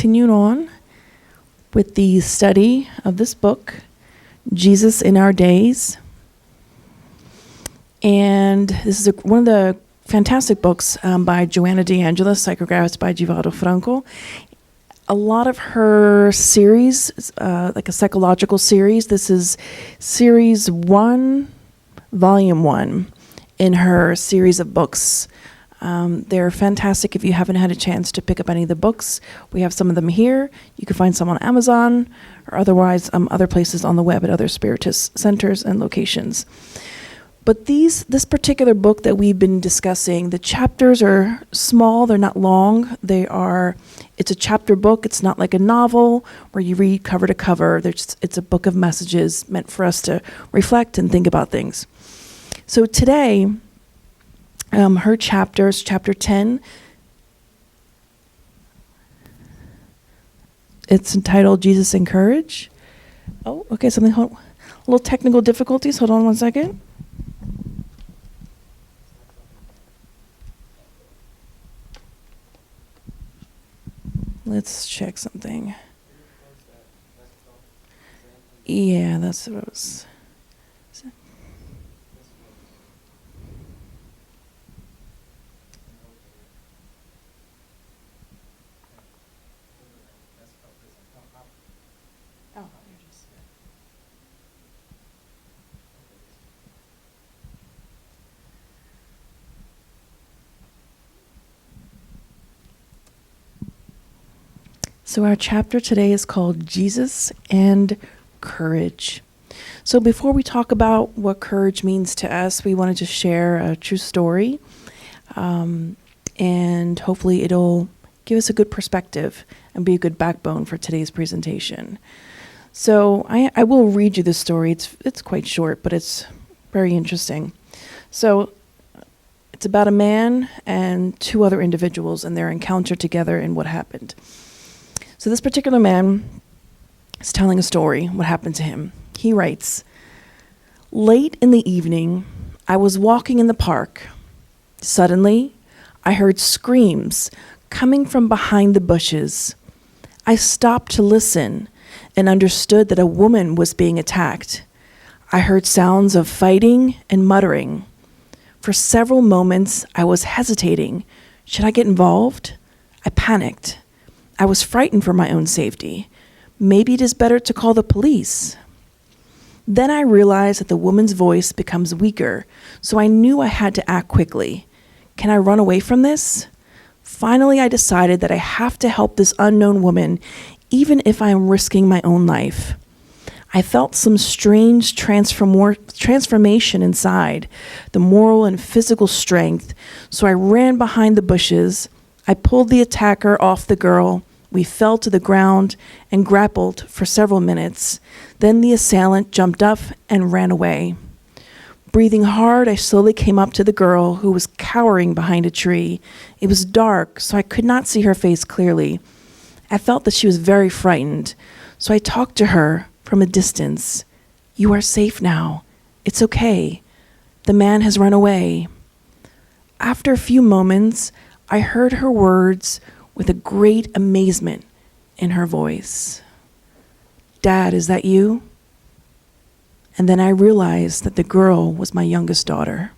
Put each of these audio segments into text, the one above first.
continuing on with the study of this book, Jesus in Our Days. And this is one of the fantastic books by Joanna DeAngelis, psychographed by Divaldo Franco. A lot of her series, like a psychological series, this is series 1, volume 1 in her series of books. They're fantastic if you haven't had a chance to pick up any of the books. We have some of them here. You can find some on Amazon or otherwise other places on the web at other Spiritist centers and locations. But this particular book that we've been discussing, the chapters are small, they're not long. It's a chapter book. It's not like a novel where you read cover to cover. It's a book of messages meant for us to reflect and think about things. So today, her chapters, chapter 10, it's entitled Jesus and Courage. Oh, okay, a little technical difficulties. Hold on one second. Let's check something. Yeah, that's what it was. So our chapter today is called Jesus and Courage. So before we talk about what courage means to us, we wanted to share a true story, and hopefully it'll give us a good perspective and be a good backbone for today's presentation. So I will read you this story. It's quite short, but it's very interesting. So it's about a man and 2 other individuals and their encounter together and what happened. So this particular man is telling a story, what happened to him. He writes, "Late in the evening, I was walking in the park. Suddenly, I heard screams coming from behind the bushes. I stopped to listen and understood that a woman was being attacked. I heard sounds of fighting and muttering. For several moments, I was hesitating. Should I get involved? I panicked. I was frightened for my own safety. Maybe it is better to call the police. Then I realized that the woman's voice becomes weaker, so I knew I had to act quickly. Can I run away from this? Finally, I decided that I have to help this unknown woman, even if I am risking my own life. I felt some strange transformation inside, the moral and physical strength, so I ran behind the bushes. I pulled the attacker off the girl. We fell to the ground and grappled for several minutes. Then the assailant jumped up and ran away. Breathing hard, I slowly came up to the girl who was cowering behind a tree. It was dark, so I could not see her face clearly. I felt that she was very frightened, so I talked to her from a distance. You are safe now. It's okay. The man has run away. After a few moments, I heard her words with a great amazement in her voice. Dad, is that you? And then I realized that the girl was my youngest daughter.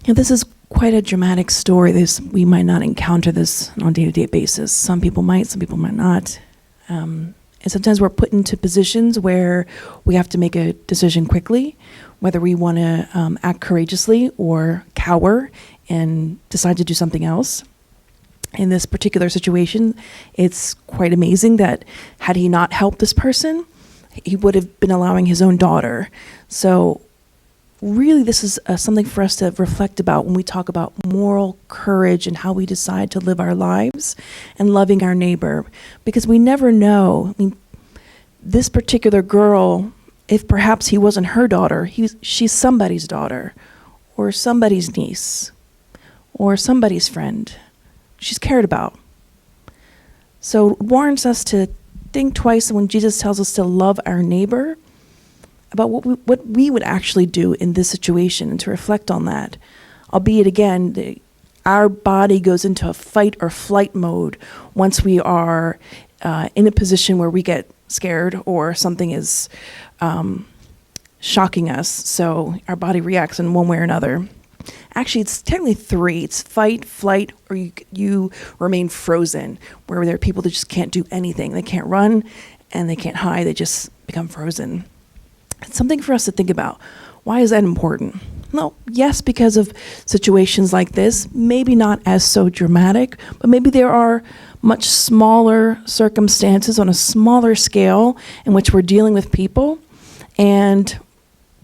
Now, this is quite a dramatic story. We might not encounter this on a day-to-day basis. Some people might, some people might not. And sometimes we're put into positions where we have to make a decision quickly, whether we want to act courageously or cower and decide to do something else. In this particular situation, it's quite amazing that had he not helped this person, he would have been allowing his own daughter. So really, this is something for us to reflect about when we talk about moral courage and how we decide to live our lives and loving our neighbor. Because we never know. I mean, this particular girl, if perhaps he wasn't her daughter, she's somebody's daughter or somebody's niece or somebody's friend she's cared about. So it warrants us to think twice when Jesus tells us to love our neighbor about what we would actually do in this situation and to reflect on that. Albeit, again, our body goes into a fight or flight mode once we are in a position where we get scared or something is shocking us. So our body reacts in one way or another. Actually, it's technically three. It's fight, flight, or you remain frozen, where there are people that just can't do anything. They can't run and they can't hide. They just become frozen. It's something for us to think about. Why is that important? No, yes, because of situations like this, maybe not as so dramatic, but maybe there are much smaller circumstances on a smaller scale in which we're dealing with people, and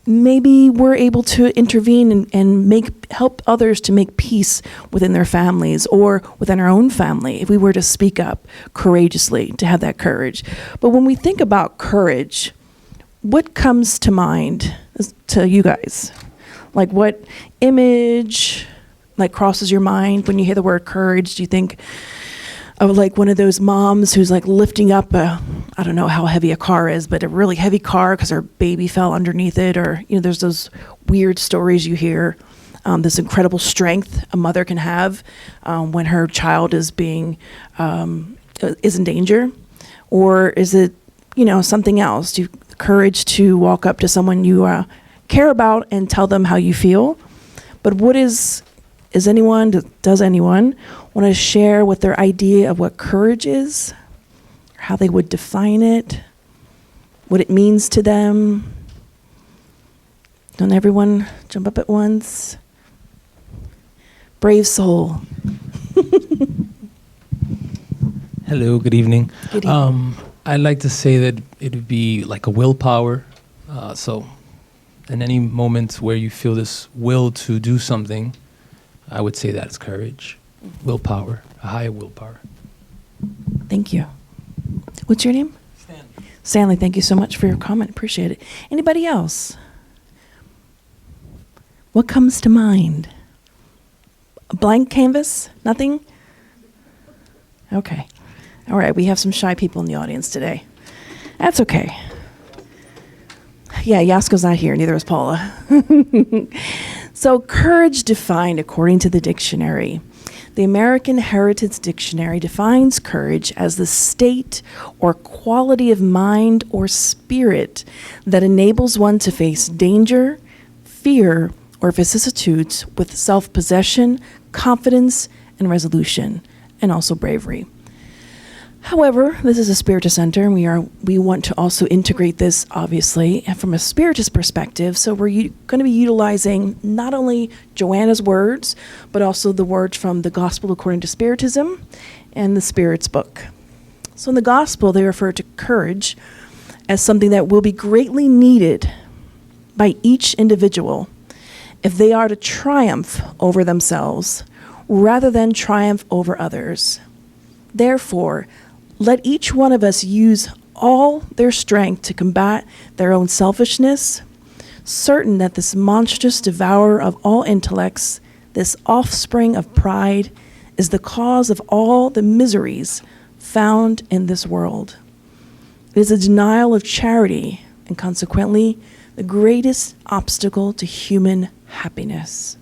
maybe we're able to intervene and help others to make peace within their families or within our own family if we were to speak up courageously, to have that courage. But when we think about courage, what comes to mind to you guys? Like, what image crosses your mind when you hear the word courage? Do you think of like one of those moms who's like lifting up I don't know how heavy a car is, but a really heavy car because her baby fell underneath it, or there's those weird stories you hear. This incredible strength a mother can have when her child is in danger, or is it something else? Do you courage to walk up to someone you care about and tell them how you feel? But does anyone want to share what their idea of what courage is, how they would define it, what it means to them? Don't everyone jump up at once? Brave soul. Hello, good evening. Good evening. I'd like to say that it would be like a willpower. So in any moment where you feel this will to do something, I would say that's courage. Willpower, a higher willpower. Thank you. What's your name? Stanley. Stanley, thank you so much for your comment. Appreciate it. Anybody else? What comes to mind? A blank canvas? Nothing? Okay. All right, we have some shy people in the audience today. That's okay. Yeah, Yasko's not here, neither is Paula. So, courage defined according to the dictionary. The American Heritage Dictionary defines courage as the state or quality of mind or spirit that enables one to face danger, fear, or vicissitudes with self-possession, confidence, and resolution, and also bravery. However, this is a Spiritist Center, and we want to also integrate this, obviously, and from a Spiritist perspective. So we're going to be utilizing not only Joanna's words, but also the words from the Gospel according to Spiritism and the Spirit's book. So in the Gospel, they refer to courage as something that will be greatly needed by each individual if they are to triumph over themselves rather than triumph over others. Therefore, let each one of us use all their strength to combat their own selfishness, certain that this monstrous devourer of all intellects, this offspring of pride, is the cause of all the miseries found in this world. It is a denial of charity, and consequently, the greatest obstacle to human happiness.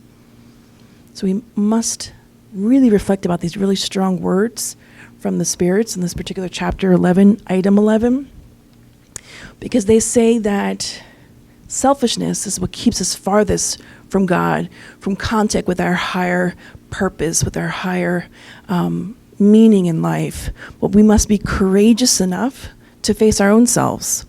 So we must really reflect about these really strong words from the spirits in this particular chapter 11, item 11, because they say that selfishness is what keeps us farthest from God, from contact with our higher purpose, with our higher meaning in life. But we must be courageous enough to face our own selves.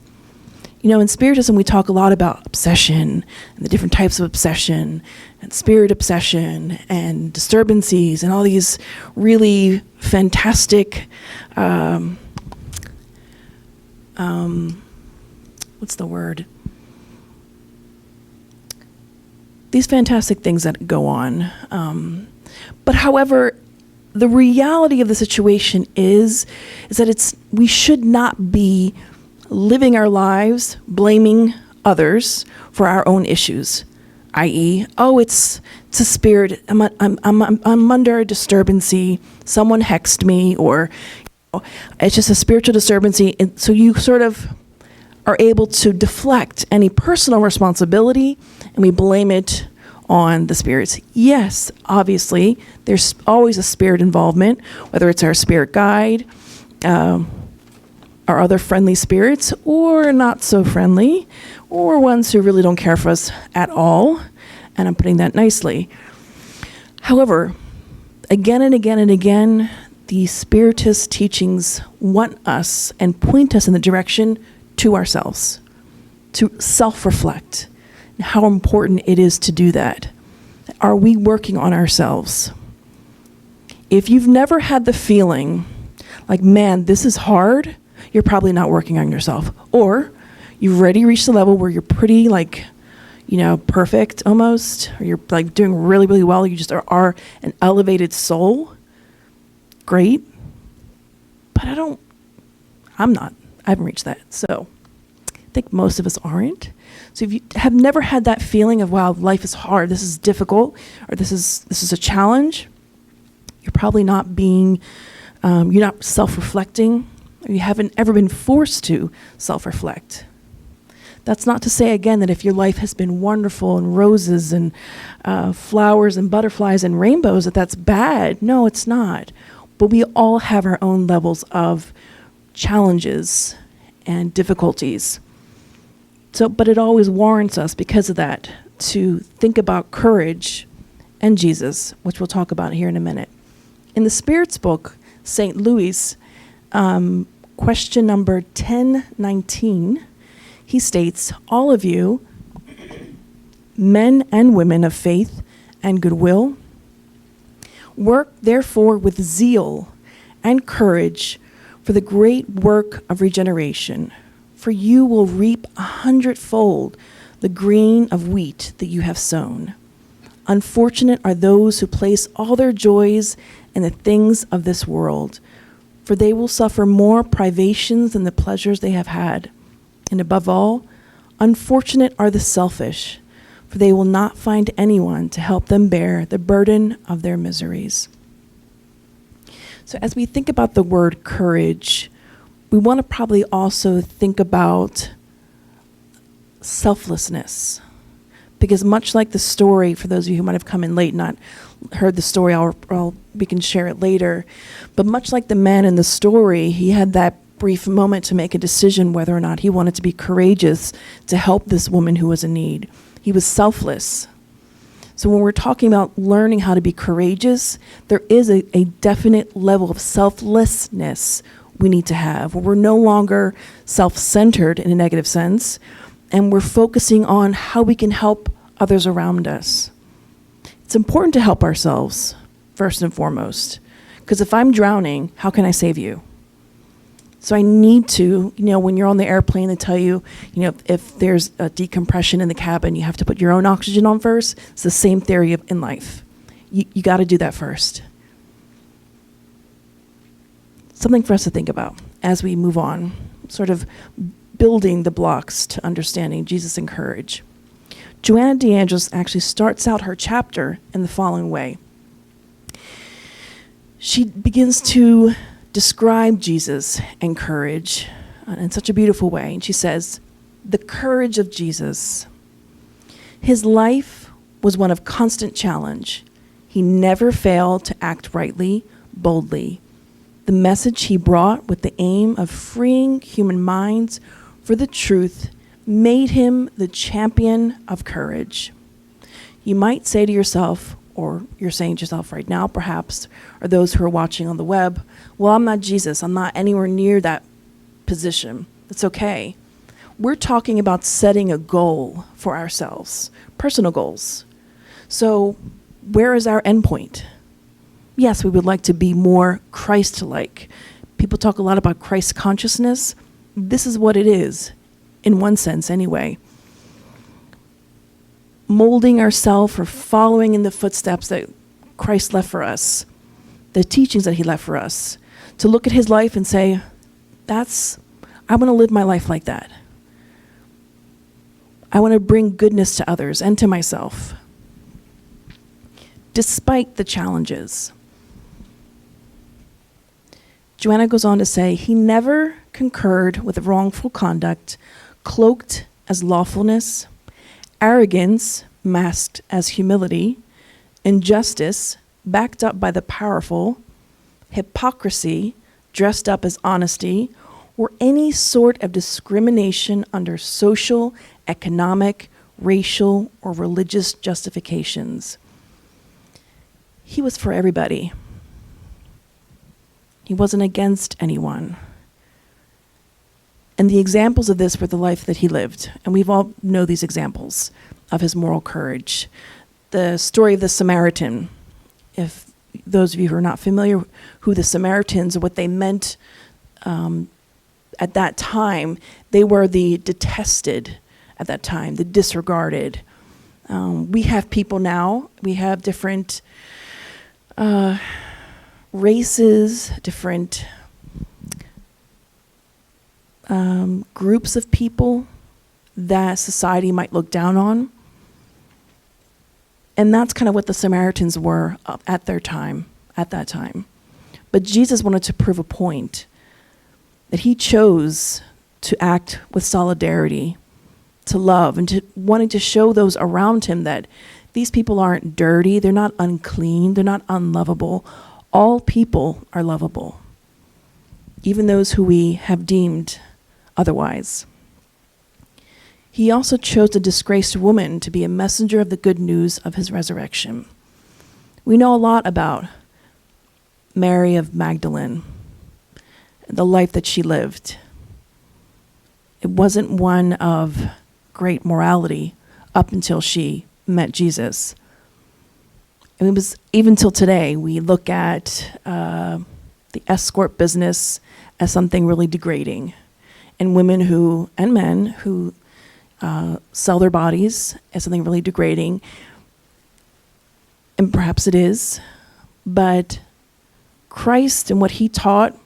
In Spiritism, we talk a lot about obsession and the different types of obsession and spirit obsession and disturbances and all these really fantastic, what's the word? These fantastic things that go on. But however, the reality of the situation is that we should not be living our lives blaming others for our own issues, i.e., it's a spirit. I'm under a disturbancy. Someone hexed me, or it's just a spiritual disturbancy. And so you sort of are able to deflect any personal responsibility, and we blame it on the spirits. Yes, obviously, there's always a spirit involvement, whether it's our spirit guide, our other friendly spirits, or not so friendly, or ones who really don't care for us at all. And I'm putting that nicely. However, again and again and again, the Spiritist teachings want us and point us in the direction to ourselves, to self-reflect, and how important it is to do that. Are we working on ourselves? If you've never had the feeling like, man, this is hard, you're probably not working on yourself. Or you've already reached the level where you're pretty perfect almost, or you're like doing really, really well. You just are an elevated soul. Great. But I haven't reached that. So I think most of us aren't. So if you have never had that feeling of, wow, life is hard, this is difficult, or this is a challenge, you're probably not you're not self-reflecting, or you haven't ever been forced to self-reflect. That's not to say, again, that if your life has been wonderful and roses and flowers and butterflies and rainbows, that's bad. No, it's not. But we all have our own levels of challenges and difficulties. But it always warrants us, because of that, to think about courage and Jesus, which we'll talk about here in a minute. In the Spirit's book, St. Louis, question number 1019, he states, all of you, men and women of faith and goodwill, work therefore with zeal and courage for the great work of regeneration, for you will reap 100-fold the grain of wheat that you have sown. Unfortunate are those who place all their joys in the things of this world, for they will suffer more privations than the pleasures they have had. And above all, unfortunate are the selfish, for they will not find anyone to help them bear the burden of their miseries. So as we think about the word courage, we want to probably also think about selflessness. Because much like the story, for those of you who might have come in late, not heard the story, we can share it later. But much like the man in the story, he had that brief moment to make a decision whether or not he wanted to be courageous to help this woman who was in need. He was selfless. So when we're talking about learning how to be courageous, there is a definite level of selflessness we need to have, where we're no longer self-centered in a negative sense, and we're focusing on how we can help others around us. It's important to help ourselves, first and foremost, because if I'm drowning, how can I save you? So I need to, when you're on the airplane, they tell you, if there's a decompression in the cabin, you have to put your own oxygen on first. It's the same theory in life. You got to do that first. Something for us to think about as we move on, sort of building the blocks to understanding Jesus and courage. Joanna DeAngelis actually starts out her chapter in the following way. She begins to describe Jesus and courage in such a beautiful way. And she says, the courage of Jesus. His life was one of constant challenge. He never failed to act rightly, boldly. The message he brought with the aim of freeing human minds for the truth made him the champion of courage. You might say to yourself, or you're saying to yourself right now perhaps, or those who are watching on the web, well, I'm not Jesus. I'm not anywhere near that position. It's okay. We're talking about setting a goal for ourselves, personal goals. So where is our endpoint? Yes, we would like to be more Christ-like. People talk a lot about Christ consciousness. This is what it is, in one sense anyway. Molding ourselves or following in the footsteps that Christ left for us, the teachings that he left for us, to look at his life and say, I want to live my life like that. I want to bring goodness to others and to myself, despite the challenges. Joanna goes on to say, he never concurred with wrongful conduct, cloaked as lawfulness, arrogance masked as humility, injustice backed up by the powerful, hypocrisy dressed up as honesty, or any sort of discrimination under social, economic, racial, or religious justifications. He was for everybody. He wasn't against anyone. And the examples of this were the life that he lived. And we've all know these examples of his moral courage. The story of the Samaritan, if those of you who are not familiar who the Samaritans, what they meant at that time, they were the detested at that time, the disregarded. We have people now, we have different races, different groups of people that society might look down on. And that's kind of what the Samaritans were at that time. But Jesus wanted to prove a point that he chose to act with solidarity, to love, and to wanting to show those around him that these people aren't dirty, they're not unclean, they're not unlovable. All people are lovable, even those who we have deemed otherwise. He also chose a disgraced woman to be a messenger of the good news of his resurrection. We know a lot about Mary of Magdalene, the life that she lived. It wasn't one of great morality up until she met Jesus. And it was even till today, we look at the escort business as something really degrading. And women who, and men who sell their bodies as something really degrading. And perhaps it is. But Christ and what he taught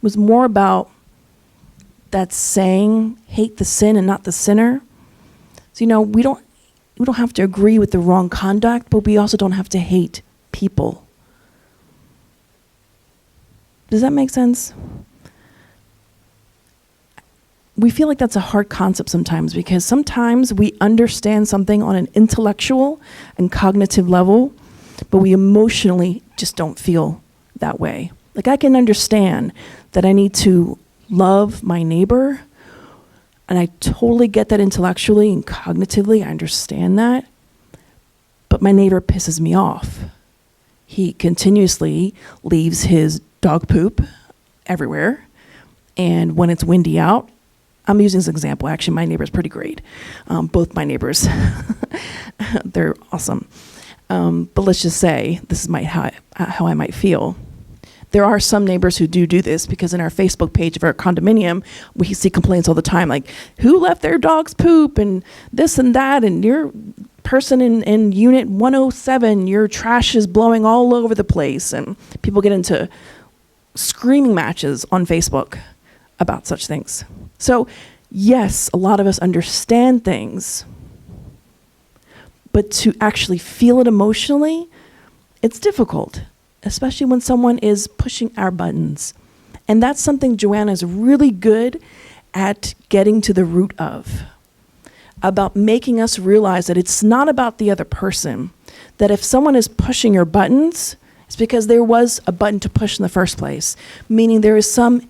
was more about that saying, hate the sin and not the sinner. So, we don't have to agree with the wrong conduct, but we also don't have to hate people. Does that make sense? We feel like that's a hard concept sometimes because sometimes we understand something on an intellectual and cognitive level, but we emotionally just don't feel that way. Like I can understand that I need to love my neighbor, and I totally get that intellectually and cognitively, I understand that, but my neighbor pisses me off. He continuously leaves his dog poop everywhere, and when it's windy out, I'm using this example. Actually, my neighbor's pretty great. Both my neighbors, they're awesome. But let's just say this is how I might feel. There are some neighbors who do this because in our Facebook page of our condominium, we see complaints all the time, like who left their dog's poop and this and that, and your person in unit 107, your trash is blowing all over the place, and people get into screaming matches on Facebook about such things. So, yes, a lot of us understand things, but to actually feel it emotionally, it's difficult, especially when someone is pushing our buttons. And that's something Joanna is really good at getting to the root of, about making us realize that it's not about the other person, that if someone is pushing your buttons, it's because there was a button to push in the first place, meaning there is some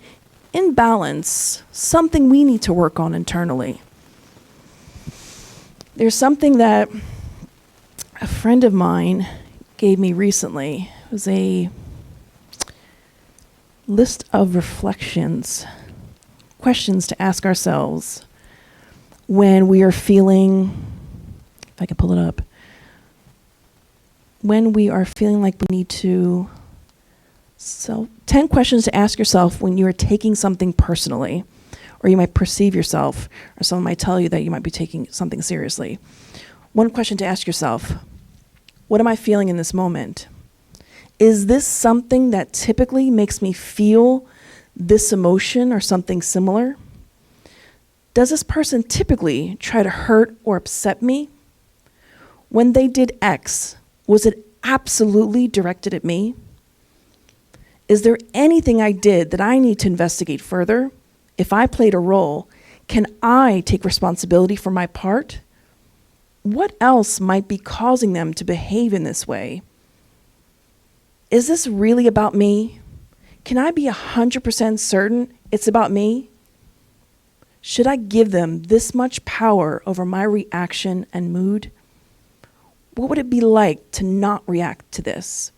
imbalance, something we need to work on internally. There's something that a friend of mine gave me recently. It was a list of reflections, questions to ask ourselves when we are feeling, if I can pull it up, when we are feeling like we need to. So 10 questions to ask yourself when you are taking something personally, or you might perceive yourself, or someone might tell you that you might be taking something seriously. One question to ask yourself, what am I feeling in this moment? Is this something that typically makes me feel this emotion or something similar? Does this person typically try to hurt or upset me? When they did X, was it absolutely directed at me? Is there anything I did that I need to investigate further? If I played a role, can I take responsibility for my part? what else might be causing them to behave in this way? Is this really about me? Can I be 100% certain it's about me? Should I give them this much power over my reaction and mood? What would it be like to not react to this?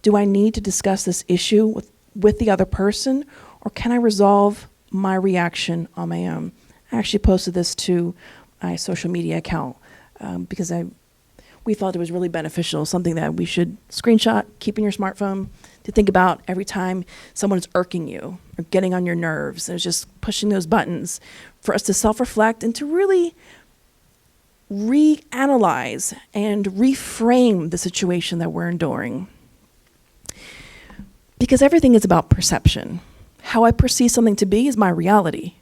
Do I need to discuss this issue with the other person, or can I resolve my reaction on my own? I actually posted this to my social media account because we thought it was really beneficial, something that we should screenshot, keep in your smartphone to think about every time someone is irking you or getting on your nerves. It's just pushing those buttons for us to self-reflect and to really reanalyze and reframe the situation that we're enduring. Because everything is about perception. How I perceive something to be is my reality.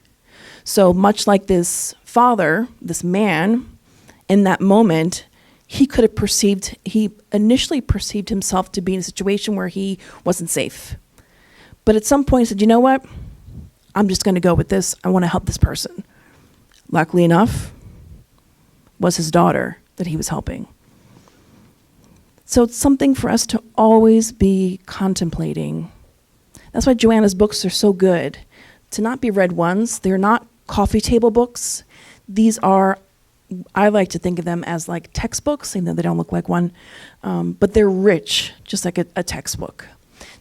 So much like this father, this man, in that moment, he initially perceived himself to be in a situation where he wasn't safe. But at some point he said, you know what? I'm just going to go with this. I want to help this person. Luckily enough, was his daughter that he was helping. So it's something for us to always be contemplating. That's why Joanna's books are so good. To not be read once. They're not coffee table books. These are, I like to think of them as like textbooks, even though they don't look like one, but they're rich, just like a textbook.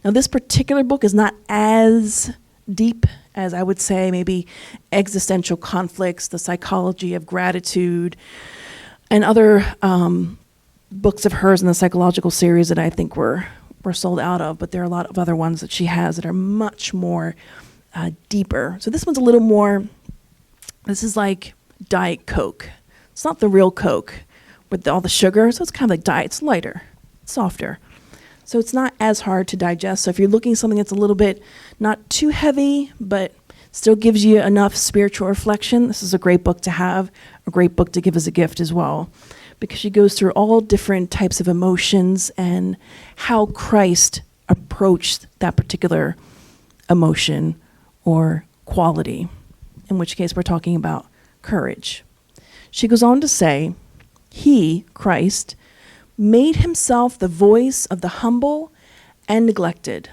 Now, this particular book is not as deep as I would say maybe existential conflicts, the psychology of gratitude, and other books of hers in the psychological series that I think were sold out of, but there are a lot of other ones that she has that are much more deeper. So this one's a little more, this is like Diet Coke. It's not the real Coke with all the sugar, so it's kind of like diet. It's lighter, softer. So it's not as hard to digest. So if you're looking at something that's a little bit not too heavy, but still gives you enough spiritual reflection, this is a great book to have, a great book to give as a gift as well, because she goes through all different types of emotions and how Christ approached that particular emotion or quality, in which case we're talking about courage. She goes on to say, he, Christ, made himself the voice of the humble and neglected,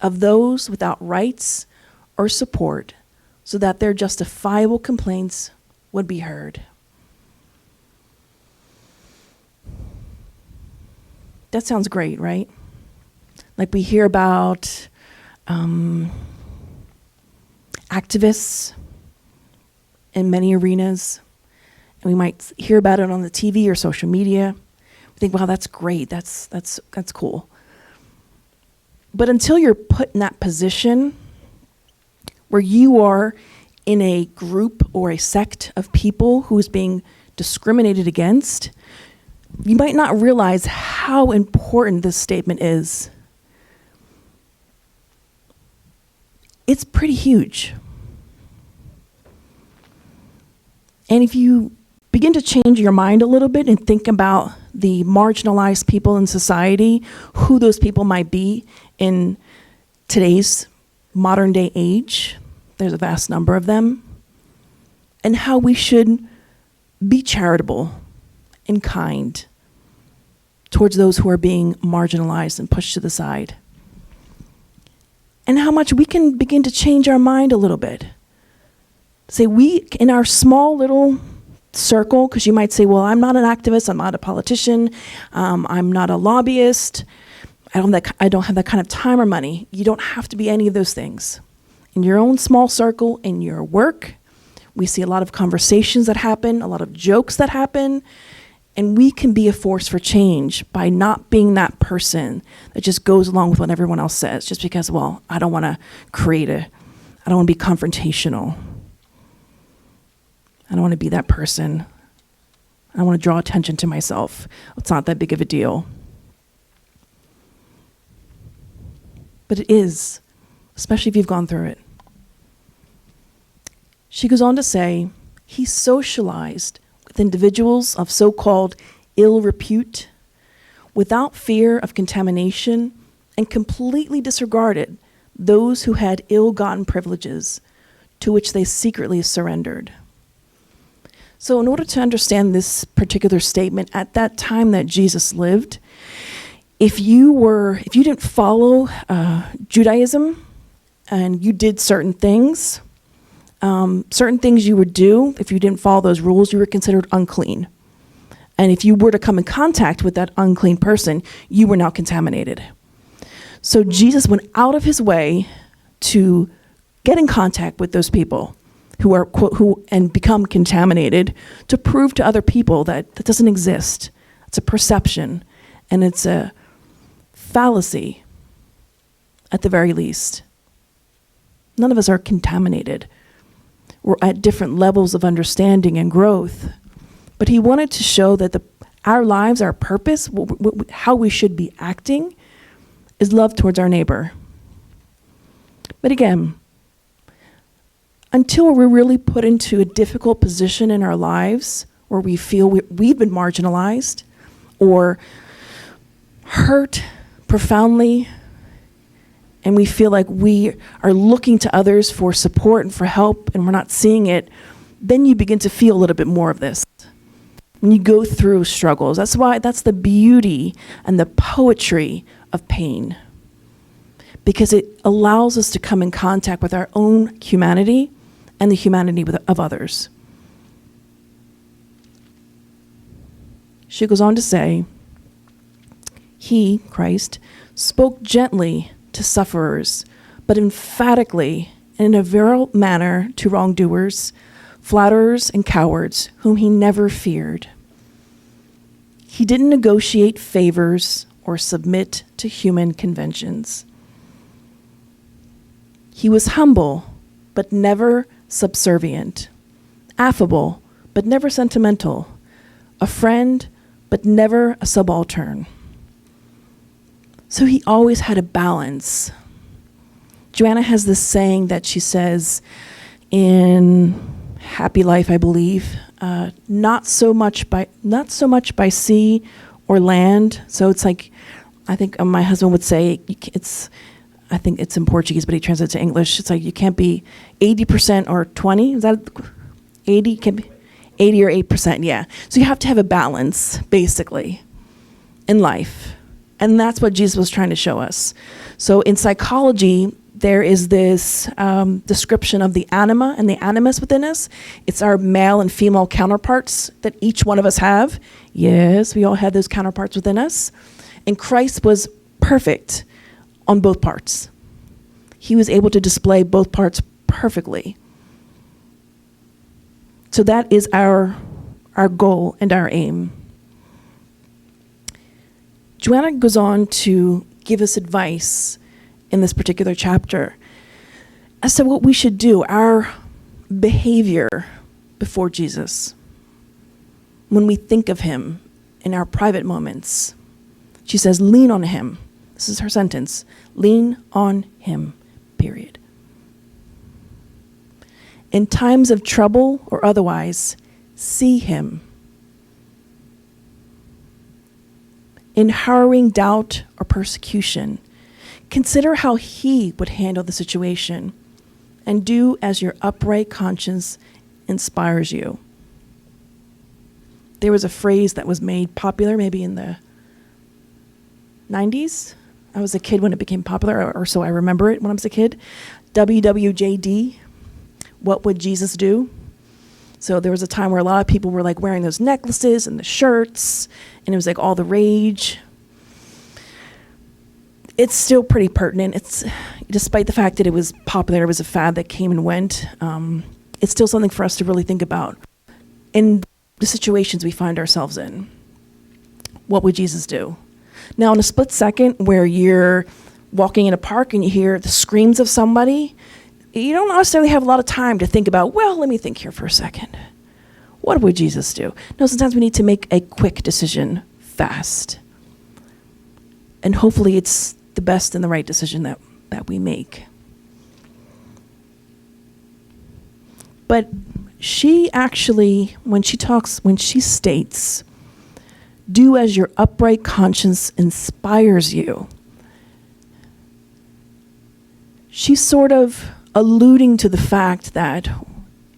of those without rights or support, so that their justifiable complaints would be heard. That sounds great, right? Like we hear about activists in many arenas, and we might hear about it on the TV or social media. We think, wow, that's great, that's cool. But until you're put in that position where you are in a group or a sect of people who is being discriminated against, you might not realize how important this statement is. It's pretty huge. And if you begin to change your mind a little bit and think about the marginalized people in society, who those people might be in today's modern day age, there's a vast number of them, and how we should be charitable and kind towards those who are being marginalized and pushed to the side. And how much we can begin to change our mind a little bit. Say we, in our small little circle, because you might say, well, I'm not an activist, I'm not a politician, I'm not a lobbyist, I don't have that kind of time or money. You don't have to be any of those things. In your own small circle, in your work, we see a lot of conversations that happen, a lot of jokes that happen, and we can be a force for change by not being that person that just goes along with what everyone else says, just because, well, I don't want to I don't want to be confrontational. I don't want to be that person. I don't want to draw attention to myself. It's not that big of a deal. But it is, especially if you've gone through it. She goes on to say, he socialized with individuals of so-called ill repute, without fear of contamination, and completely disregarded those who had ill-gotten privileges to which they secretly surrendered. So in order to understand this particular statement, at that time that Jesus lived, if you didn't follow Judaism and you did certain things you would do, if you didn't follow those rules, you were considered unclean. And if you were to come in contact with that unclean person, you were now contaminated. So Jesus went out of his way to get in contact with those people who become contaminated, to prove to other people that doesn't exist. It's a perception, and it's a fallacy at the very least. None of us are contaminated. We're at different levels of understanding and growth. But he wanted to show that our lives, our purpose, how we should be acting, is love towards our neighbor. But again, until we're really put into a difficult position in our lives where we feel we've been marginalized or hurt profoundly, and we feel like we are looking to others for support and for help and we're not seeing it, then you begin to feel a little bit more of this. When you go through struggles, that's the beauty and the poetry of pain, because it allows us to come in contact with our own humanity and the humanity of others. She goes on to say, he, Christ, spoke gently to sufferers, but emphatically and in a virile manner to wrongdoers, flatterers, and cowards, whom he never feared. He didn't negotiate favors or submit to human conventions. He was humble, but never subservient, affable, but never sentimental, a friend, but never a subaltern. So he always had a balance. Joanna has this saying that she says in Happy Life, I believe, not so much by sea or land. So it's like, I think my husband would say, I think it's in Portuguese, but he translates it to English. It's like you can't be 80% or 20. Is that 80? Can be 80 or 8%, yeah. So you have to have a balance, basically, in life. And that's what Jesus was trying to show us. So in psychology, there is this description of the anima and the animus within us. It's our male and female counterparts that each one of us have. Yes, we all have those counterparts within us. And Christ was perfect on both parts. He was able to display both parts perfectly. So that is our goal and our aim. Joanna goes on to give us advice in this particular chapter as to what we should do, our behavior before Jesus, when we think of him in our private moments. She says, lean on him. This is her sentence. Lean on him, period. In times of trouble or otherwise, see him. In harrowing doubt or persecution, consider how he would handle the situation and do as your upright conscience inspires you. There was a phrase that was made popular maybe in the 90s. I was a kid when it became popular, or so I remember it when I was a kid. WWJD, what would Jesus do? So there was a time where a lot of people were like wearing those necklaces and the shirts, and it was like all the rage. It's still pretty pertinent. It's, despite the fact that it was popular, it was a fad that came and went, it's still something for us to really think about in the situations we find ourselves in. What would Jesus do? Now, in a split second where you're walking in a park and you hear the screams of somebody, you don't necessarily have a lot of time to think about, well, let me think here for a second. What would Jesus do? No, sometimes we need to make a quick decision fast. And hopefully it's the best and the right decision that we make. But she actually, when she states, do as your upright conscience inspires you, she's sort of alluding to the fact that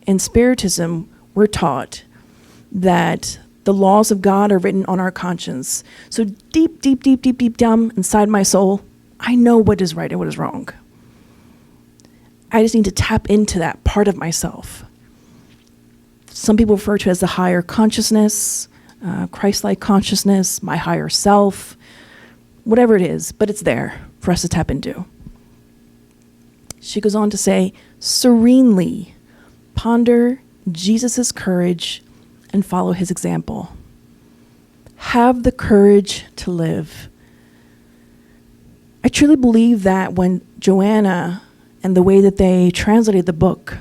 in Spiritism, we're taught that the laws of God are written on our conscience. So deep, deep, deep, deep, deep down inside my soul, I know what is right and what is wrong. I just need to tap into that part of myself. Some people refer to it as the higher consciousness, Christ-like consciousness, my higher self, whatever it is, but it's there for us to tap into. She goes on to say, serenely ponder Jesus' courage and follow his example. Have the courage to live. I truly believe that when Joanna and the way that they translated the book,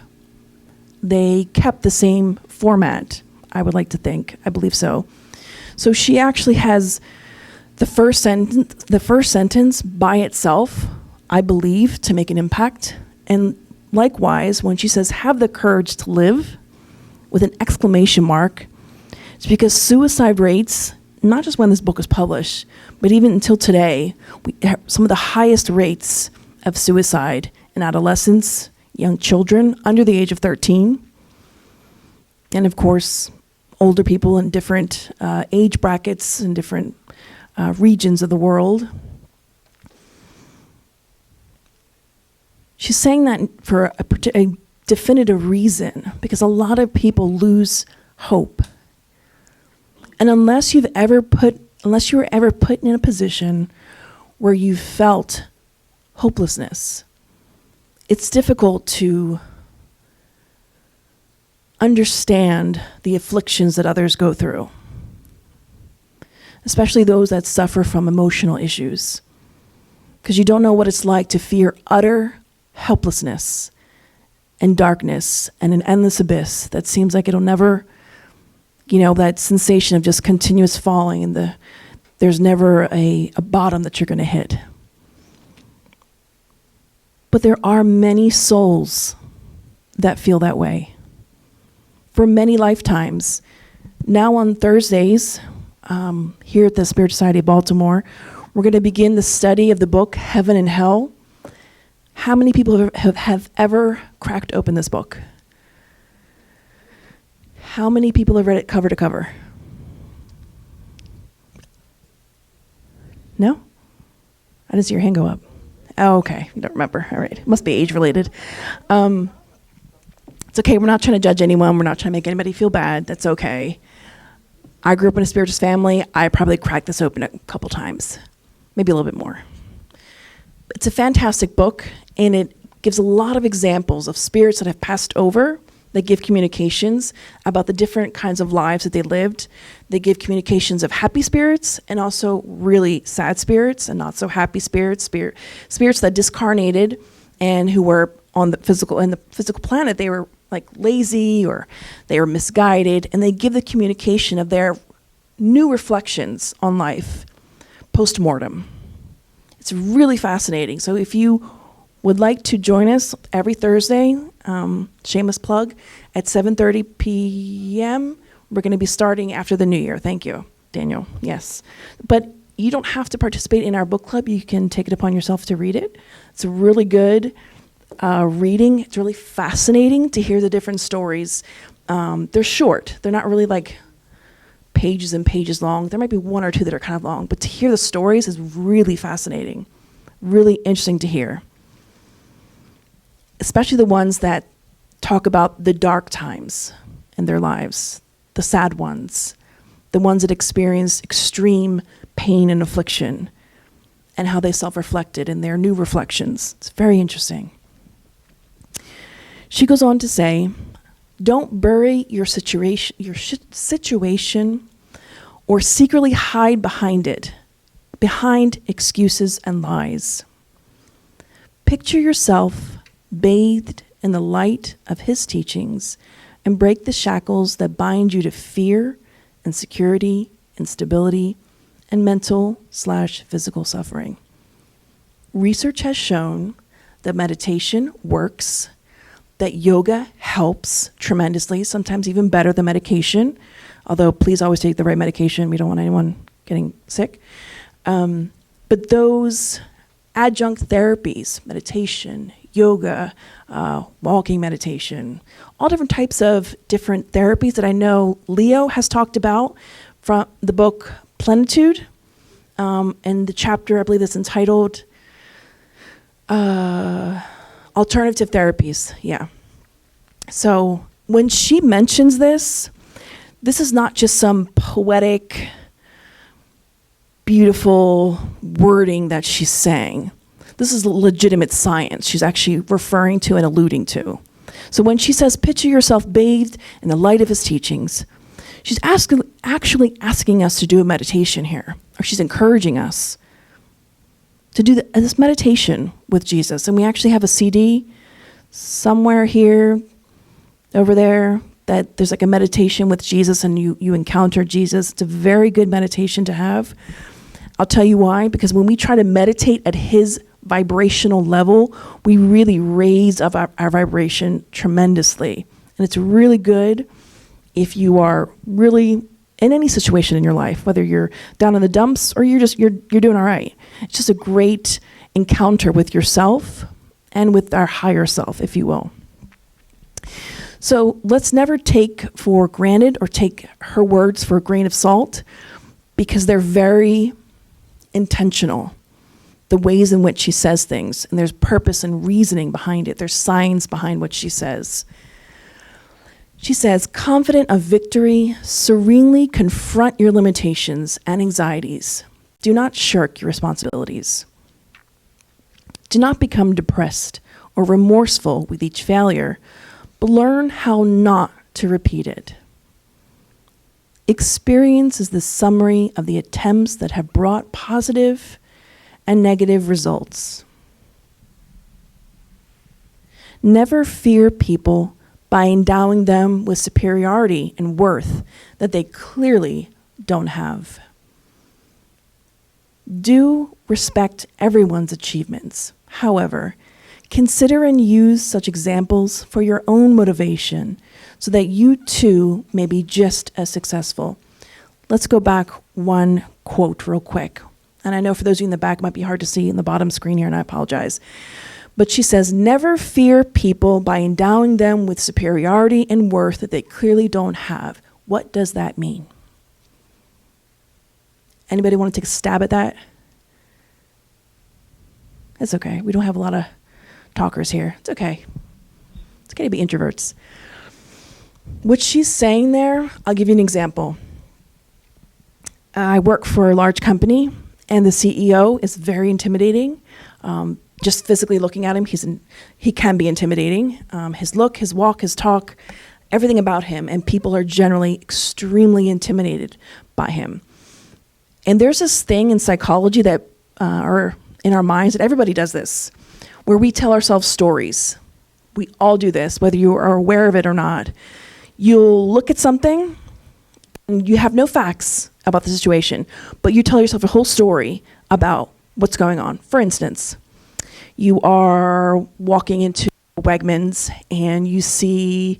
they kept the same format, I would like to think. I believe so. So she actually has the first sentence by itself, I believe, to make an impact. And likewise, when she says, have the courage to live, with an exclamation mark, it's because suicide rates, not just when this book was published, but even until today, we have some of the highest rates of suicide in adolescents, young children under the age of 13, and of course, older people in different age brackets in different regions of the world. She's saying that for a definitive reason, because a lot of people lose hope. And unless you were ever put in a position where you felt hopelessness, it's difficult to understand the afflictions that others go through, especially those that suffer from emotional issues, because you don't know what it's like to fear utter helplessness and darkness and an endless abyss that seems like it'll never, that sensation of just continuous falling and there's never a bottom that you're going to hit. But there are many souls that feel that way for many lifetimes. Now on Thursdays, here at the Spirit Society of Baltimore, we're going to begin the study of the book Heaven and Hell. How many people have ever cracked open this book? How many people have read it cover to cover? No? I didn't see your hand go up. Oh, okay. You don't remember. All right. It must be age related. It's okay. We're not trying to judge anyone. We're not trying to make anybody feel bad. That's okay. I grew up in a spiritualist family. I probably cracked this open a couple times, maybe a little bit more. It's a fantastic book, and it gives a lot of examples of spirits that have passed over. They give communications about the different kinds of lives that they lived. They give communications of happy spirits and also really sad spirits and not so happy spirits that discarnated and who were on the physical planet. They were like lazy or they were misguided, and they give the communication of their new reflections on life post-mortem. It's really fascinating. So if you would like to join us every Thursday, shameless plug, at 7:30 p.m., we're going to be starting after the new year. Thank you, Daniel. Yes. But you don't have to participate in our book club. You can take it upon yourself to read it. It's a really good reading. It's really fascinating to hear the different stories. They're short. They're not really like pages and pages long. There might be one or two that are kind of long, but to hear the stories is really fascinating, really interesting to hear. Especially the ones that talk about the dark times in their lives, the sad ones, the ones that experience extreme pain and affliction, and how they self-reflected in their new reflections. It's very interesting. She goes on to say, don't bury your situation or secretly hide behind it, behind excuses and lies. Picture yourself bathed in the light of his teachings and break the shackles that bind you to fear, insecurity, instability, and mental/physical suffering. Research has shown that meditation works, that yoga helps tremendously, sometimes even better than medication, although please always take the right medication. We don't want anyone getting sick. But those adjunct therapies, meditation, yoga, walking meditation, all different types of different therapies that I know Leo has talked about from the book Plenitude, and the chapter, I believe, that's entitled Alternative Therapies. Yeah. So when she mentions this is not just some poetic, beautiful wording that she's saying. This is legitimate science she's actually referring to and alluding to. So when she says, picture yourself bathed in the light of his teachings, she's actually asking us to do a meditation here, or she's encouraging us to do this meditation with Jesus. And we actually have a CD somewhere here, over there, that there's like a meditation with Jesus and you encounter Jesus. It's a very good meditation to have. I'll tell you why, because when we try to meditate at his vibrational level, we really raise up our vibration tremendously. And it's really good if you are really in any situation in your life, whether you're down in the dumps or you're doing all right. It's just a great encounter with yourself and with our higher self, if you will. So let's never take for granted or take her words for a grain of salt, because they're very intentional, the ways in which she says things, and there's purpose and reasoning behind it. There's science behind what she says. She says, confident of victory, serenely confront your limitations and anxieties. Do not shirk your responsibilities. Do not become depressed or remorseful with each failure, but learn how not to repeat it. Experience is the summary of the attempts that have brought positive and negative results. Never fear people by endowing them with superiority and worth that they clearly don't have. Do respect everyone's achievements. However, consider and use such examples for your own motivation so that you too may be just as successful. Let's go back one quote real quick. And I know for those of you in the back, it might be hard to see in the bottom screen here, and I apologize. But she says, never fear people by endowing them with superiority and worth that they clearly don't have. What does that mean? Anybody want to take a stab at that? It's okay. We don't have a lot of talkers here. It's okay. It's okay to be introverts. What she's saying there, I'll give you an example. I work for a large company, and the CEO is very intimidating. Just physically looking at him, he can be intimidating. His look, his walk, his talk, everything about him, and people are generally extremely intimidated by him. And there's this thing in psychology that, or in our minds, that everybody does this, where we tell ourselves stories. We all do this, whether you are aware of it or not. You'll look at something, and you have no facts about the situation, but you tell yourself a whole story about what's going on. For instance, you are walking into Wegmans, and you see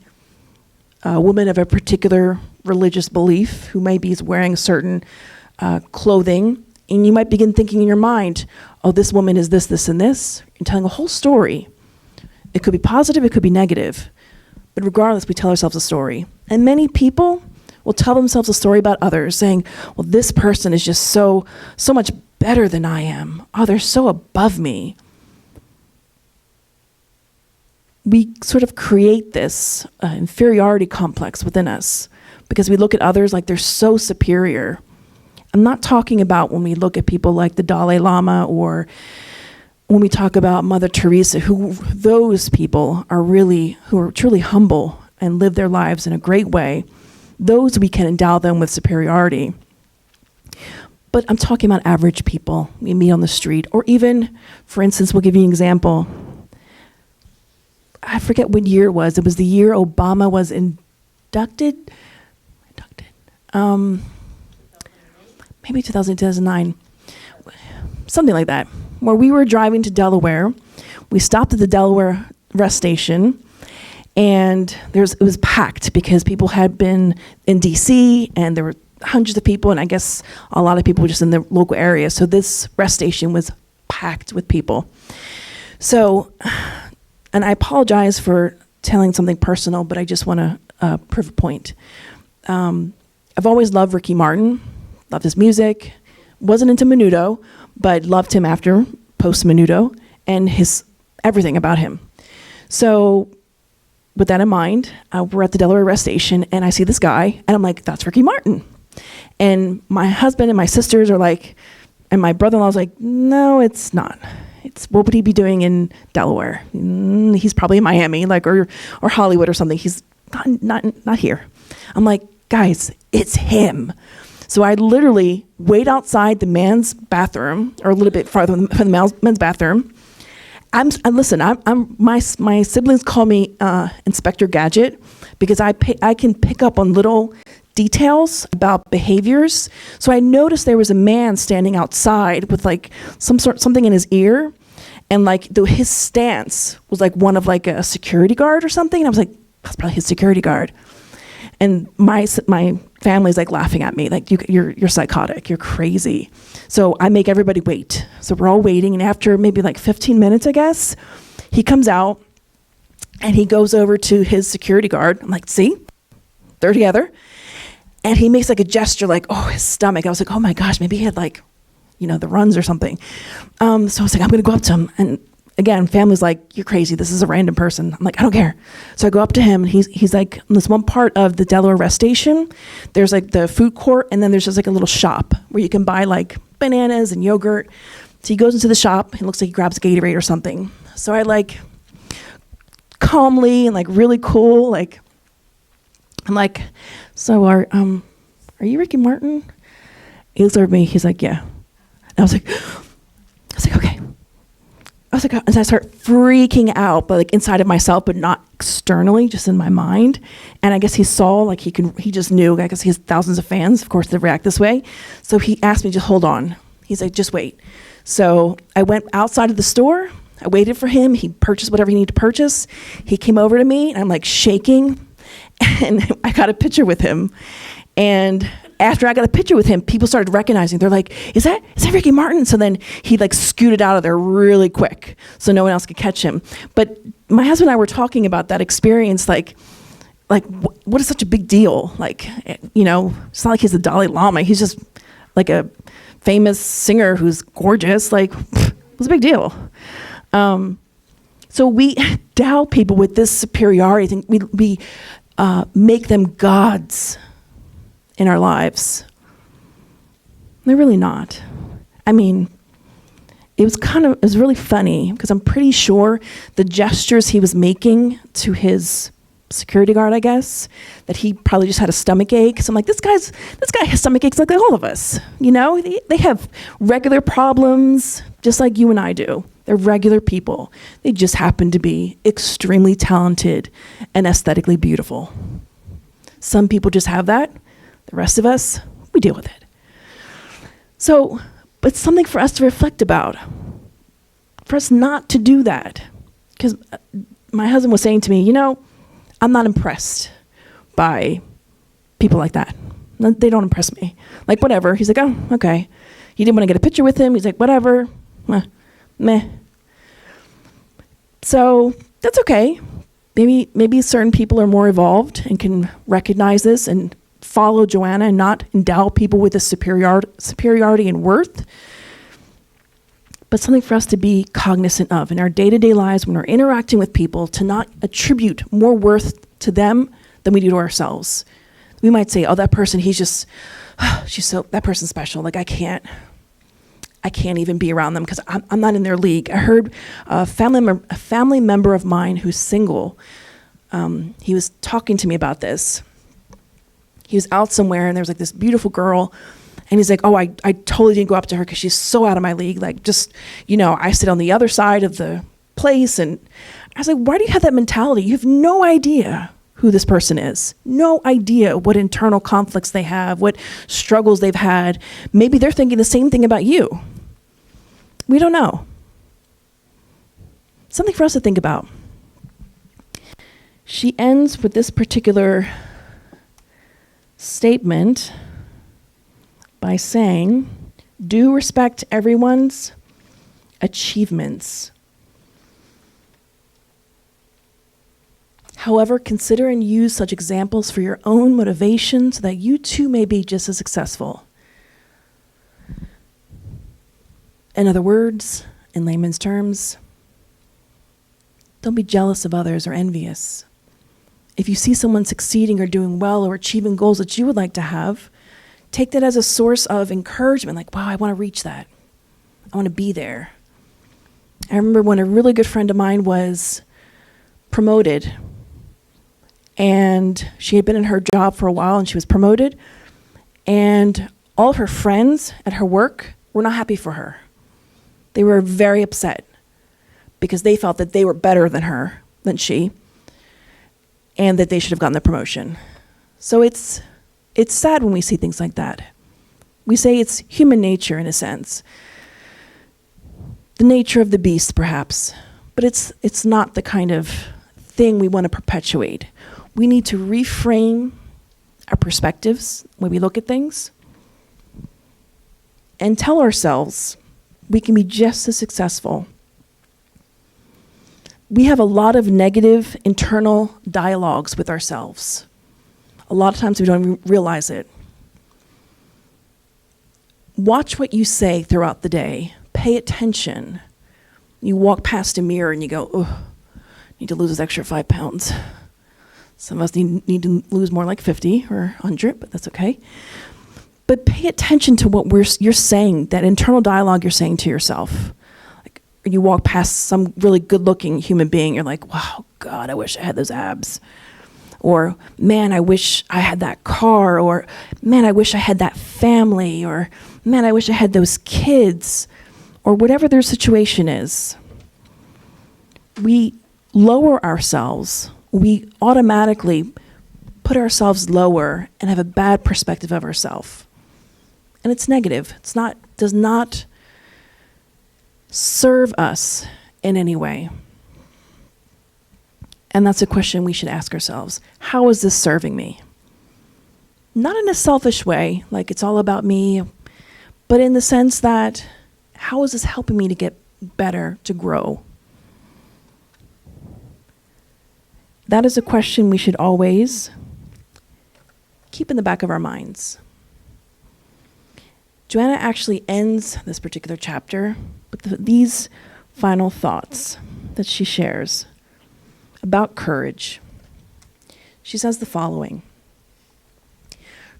a woman of a particular religious belief who maybe is wearing certain clothing, and you might begin thinking in your mind, oh, this woman is this, this, and this, and telling a whole story. It could be positive, it could be negative, but regardless, we tell ourselves a story. And many people will tell themselves a story about others, saying, well, this person is just so much better than I am. Oh, they're so above me. We sort of create this inferiority complex within us because we look at others like they're so superior. I'm not talking about when we look at people like the Dalai Lama or when we talk about Mother Teresa, who those people are really, who are truly humble and live their lives in a great way. Those we can endow them with superiority. But I'm talking about average people we meet on the street, or even, for instance, we'll give you an example. I forget what year it was. It was the year Obama was inducted. Maybe 2009, something like that, where we were driving to Delaware. We stopped at the Delaware rest station, and it was packed because people had been in DC, and there were hundreds of people, and I guess a lot of people were just in the local area. So this rest station was packed with people. So And I apologize for telling something personal, but I just want to prove a point. I've always loved Ricky Martin, loved his music, wasn't into Menudo, but loved him after post-Menudo and his everything about him. So with that in mind, we're at the Delaware Rest Station, and I see this guy, and I'm like, that's Ricky Martin. And my husband and my sisters are like, and my brother-in-law was like, no, it's not. What would he be doing in Delaware? He's probably in Miami, like, or Hollywood or something. He's not here. I'm like, guys, it's him. So I literally wait outside the man's bathroom, or a little bit farther from the men's bathroom. My siblings call me Inspector Gadget, because I can pick up on little details about behaviors. So I noticed there was a man standing outside with like something in his ear, and like his stance was like one of like a security guard or something. And I was like, that's probably his security guard. And my family's like laughing at me, like you're psychotic, you're crazy. So I make everybody wait. So we're all waiting, and after maybe like 15 minutes, I guess, he comes out and he goes over to his security guard. I'm like, see, they're together. And he makes like a gesture, like, oh, his stomach. I was like, oh my gosh, maybe he had like, the runs or something. So I was like, I'm gonna go up to him. And again, family's like, you're crazy. This is a random person. I'm like, I don't care. So I go up to him, and he's like, in this one part of the Delaware Rest Station, there's like the food court, and then there's just like a little shop where you can buy like bananas and yogurt. So he goes into the shop. It looks like he grabs a Gatorade or something. So I like calmly and like really cool, like, I'm like, so are you Ricky Martin? He looks at me. He's like, yeah. And I was like, okay. And I start freaking out, but like inside of myself, but not externally, just in my mind. And I guess he saw, like he just knew, I guess he has thousands of fans, of course, that react this way. So he asked me, just hold on. He's like, just wait. So I went outside of the store. I waited for him. He purchased whatever he needed to purchase. He came over to me, and I'm like shaking. And I got a picture with him. And after I got a picture with him, people started recognizing. They're like, is that Ricky Martin? So then he like scooted out of there really quick so no one else could catch him. But my husband and I were talking about that experience, like what is such a big deal? Like, it's not like he's the Dalai Lama. He's just like a famous singer who's gorgeous. Like, it was a big deal. So we endow people with this superiority thing. We make them gods in our lives. They're really not. I mean, it was really funny, because I'm pretty sure the gestures he was making to his security guard, I guess, that he probably just had a stomach ache. So I'm like, this guy has stomach aches like all of us. They have regular problems just like you and I do. They're regular people. They just happen to be extremely talented and aesthetically beautiful. Some people just have that. The rest of us, we deal with it. So, but it's something for us to reflect about, for us not to do that. Because my husband was saying to me, I'm not impressed by people like that. They don't impress me. Like, whatever. He's like, oh, okay. He didn't want to get a picture with him. He's like, whatever. Meh. So that's okay. Maybe certain people are more evolved and can recognize this and follow Joanna and not endow people with a superiority and worth. But something for us to be cognizant of in our day-to-day lives when we're interacting with people, to not attribute more worth to them than we do to ourselves. We might say, oh, that person, that person's special. Like, I can't even be around them because I'm not in their league. I heard a family member of mine who's single. He was talking to me about this. He was out somewhere, and there was like this beautiful girl, and he's like, oh, I totally didn't go up to her because she's so out of my league. Like, just, I sit on the other side of the place. And I was like, why do you have that mentality? You have no idea who this person is. No idea what internal conflicts they have, what struggles they've had. Maybe they're thinking the same thing about you. We don't know. Something for us to think about. She ends with this particular statement by saying, do respect everyone's achievements. However, consider and use such examples for your own motivation so that you too may be just as successful. In other words, in layman's terms, don't be jealous of others or envious. If you see someone succeeding or doing well or achieving goals that you would like to have, take that as a source of encouragement, like, wow, I want to reach that. I want to be there. I remember when a really good friend of mine was promoted, and she had been in her job for a while and she was promoted, and all of her friends at her work were not happy for her. They were very upset because they felt that they were better than she, and that they should have gotten the promotion. So it's sad when we see things like that. We say it's human nature in a sense. The nature of the beast, perhaps. But it's not the kind of thing we want to perpetuate. We need to reframe our perspectives when we look at things and tell ourselves we can be just as successful. We have a lot of negative internal dialogues with ourselves. A lot of times we don't even realize it. Watch what you say throughout the day. Pay attention. You walk past a mirror and you go, oh, need to lose this extra 5 pounds. Some of us need to lose more, like 50 or 100, but that's okay. But pay attention to what you're saying, that internal dialogue you're saying to yourself. Like, you walk past some really good-looking human being, you're like, wow, God, I wish I had those abs. Or, man, I wish I had that car. Or, man, I wish I had that family. Or, man, I wish I had those kids. Or whatever their situation is. We lower ourselves. We automatically put ourselves lower and have a bad perspective of ourselves. And it's negative. Does not serve us in any way. And that's a question we should ask ourselves. How is this serving me? Not in a selfish way, like it's all about me, but in the sense that, how is this helping me to get better, to grow? That is a question we should always keep in the back of our minds. Joanna actually ends this particular chapter with these final thoughts that she shares about courage. She says the following: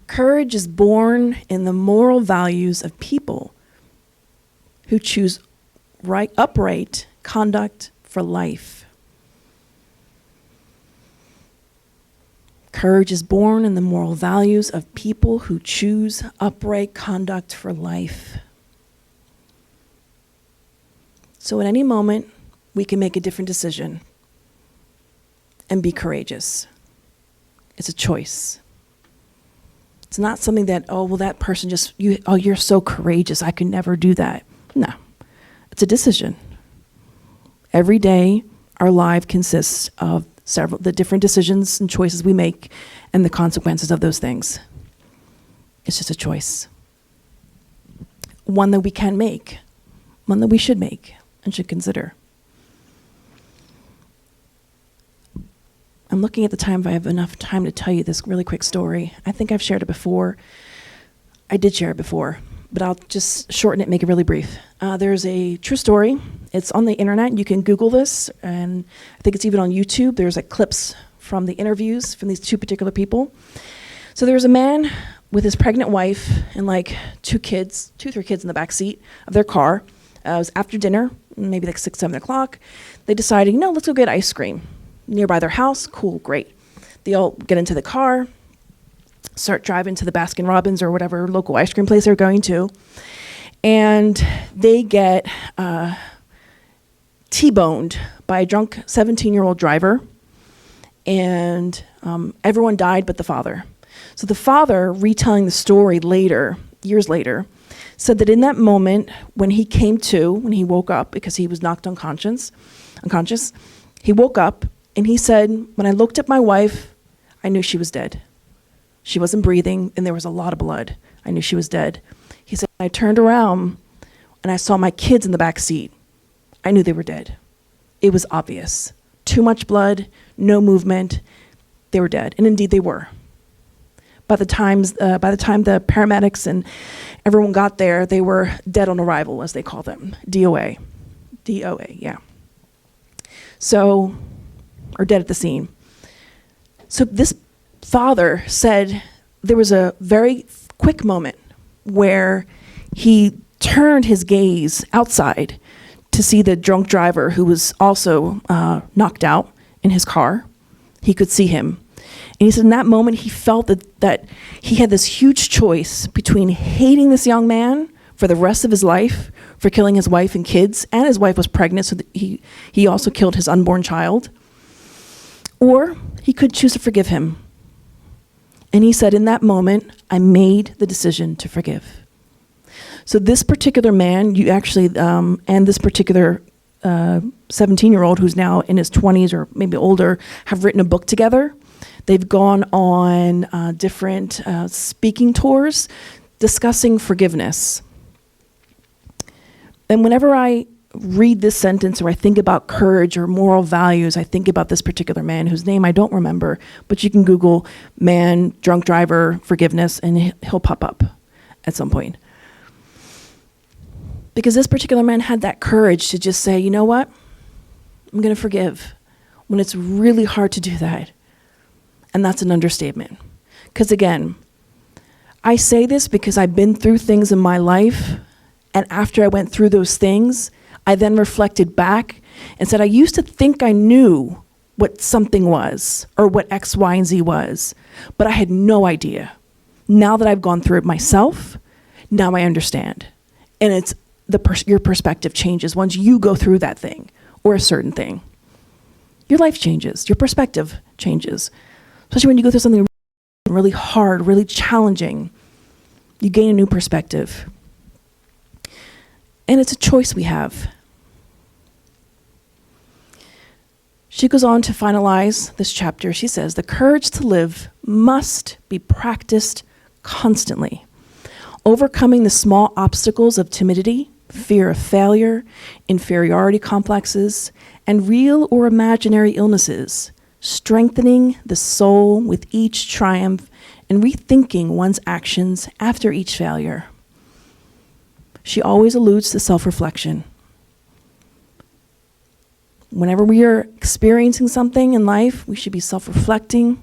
courage is born in the moral values of people who choose upright conduct for life. Courage is born in the moral values of people who choose upright conduct for life. So at any moment, we can make a different decision and be courageous. It's a choice. It's not something that, oh, well, that person you're so courageous, I could never do that. No, it's a decision. Every day, our life consists of the different decisions and choices we make and the consequences of those things. It's just a choice. One that we can make, one that we should make and should consider. I'm looking at the time if I have enough time to tell you this really quick story. I think I've shared it before. I did share it before, but I'll just shorten it, make it really brief. There's a true story. It's on the internet. You can Google this, and I think it's even on YouTube. There's clips from the interviews from these two particular people. So there's a man with his pregnant wife and 3 kids in the back seat of their car. It was after dinner, maybe 6, 7 o'clock. They decided, let's go get ice cream nearby their house. Cool, great. They all get into the car, start driving to the Baskin Robbins or whatever local ice cream place they're going to, and they get T-boned by a drunk 17-year-old driver, and everyone died but the father. So the father, retelling the story later, years later, said that in that moment when he woke up because he was knocked unconscious, he woke up and he said, when I looked at my wife, I knew she was dead. She wasn't breathing and there was a lot of blood. I knew she was dead. He said, I turned around and I saw my kids in the back seat. I knew they were dead. It was obvious. too much blood, no movement. They were dead, and indeed they were. By the time the paramedics and everyone got there, they were dead on arrival, as they call them, DOA, yeah. So, or dead at the scene. So this father said there was a very quick moment where he turned his gaze outside to see the drunk driver who was also knocked out in his car. He could see him. And he said in that moment he felt that he had this huge choice between hating this young man for the rest of his life for killing his wife and kids, and his wife was pregnant, so that he also killed his unborn child, or he could choose to forgive him. And he said, in that moment, I made the decision to forgive. So this particular man, you actually, and this particular 17-year-old who's now in his 20s or maybe older, have written a book together. They've gone on different speaking tours discussing forgiveness. And whenever I read this sentence or I think about courage or moral values, I think about this particular man whose name I don't remember, but you can Google man, drunk driver, forgiveness, and he'll pop up at some point. Because this particular man had that courage to just say, you know what? I'm going to forgive when it's really hard to do that. And that's an understatement. Because again, I say this because I've been through things in my life, and after I went through those things, I then reflected back and said, I used to think I knew what something was or what X, Y, and Z was, but I had no idea. Now that I've gone through it myself, now I understand. And it's your perspective changes once you go through that thing or a certain thing. Your life changes, your perspective changes. Especially when you go through something really hard, really challenging, you gain a new perspective. And it's a choice we have. She goes on to finalize this chapter. She says, the courage to live must be practiced constantly. Overcoming the small obstacles of timidity, fear of failure, inferiority complexes, and real or imaginary illnesses, strengthening the soul with each triumph, and rethinking one's actions after each failure. She always alludes to self-reflection. Whenever we are experiencing something in life, we should be self-reflecting.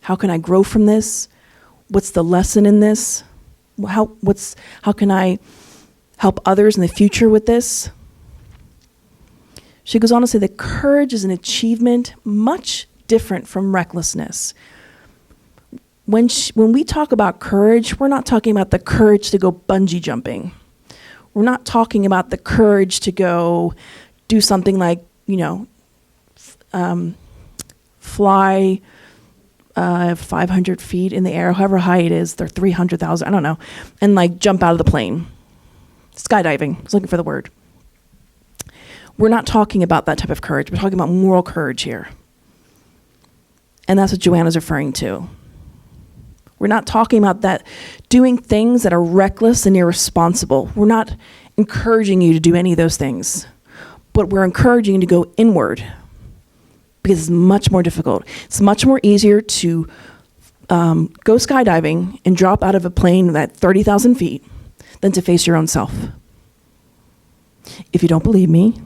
How can I grow from this? What's the lesson in this? How can I help others in the future with this? She goes on to say that courage is an achievement much different from recklessness. When we talk about courage, we're not talking about the courage to go bungee jumping. We're not talking about the courage to go do something like, fly 500 feet in the air, however high it is, they're 300,000, I don't know, and like jump out of the plane. Skydiving, I was looking for the word. We're not talking about that type of courage. We're talking about moral courage here. And that's what Joanna's referring to. We're not talking about that doing things that are reckless and irresponsible. We're not encouraging you to do any of those things, but we're encouraging you to go inward because it's much more difficult. It's much more easier to go skydiving and drop out of a plane at 30,000 feet than to face your own self. If you don't believe me,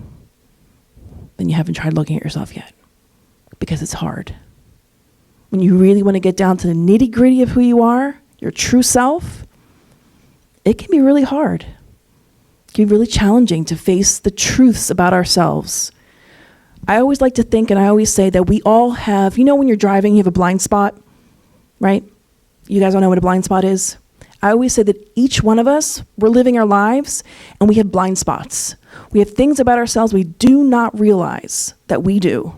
then you haven't tried looking at yourself yet, because it's hard. When you really want to get down to the nitty-gritty of who you are, your true self, it can be really hard. It can be really challenging to face the truths about ourselves. I always like to think, and I always say that we all have, when you're driving, you have a blind spot, right? You guys all know what a blind spot is? I always say that each one of us, we're living our lives, and we have blind spots. We have things about ourselves we do not realize that we do,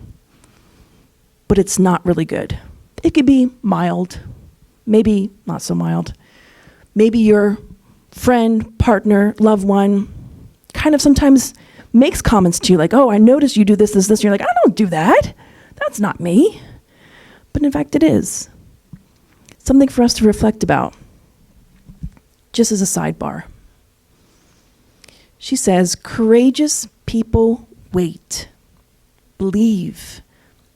but it's not really good. It could be mild, maybe not so mild. Maybe your friend, partner, loved one kind of sometimes makes comments to you like, oh, I noticed you do this, this, this. And you're like, I don't do that. That's not me. But in fact, it is. Something for us to reflect about. Just as a sidebar. She says, courageous people wait, believe,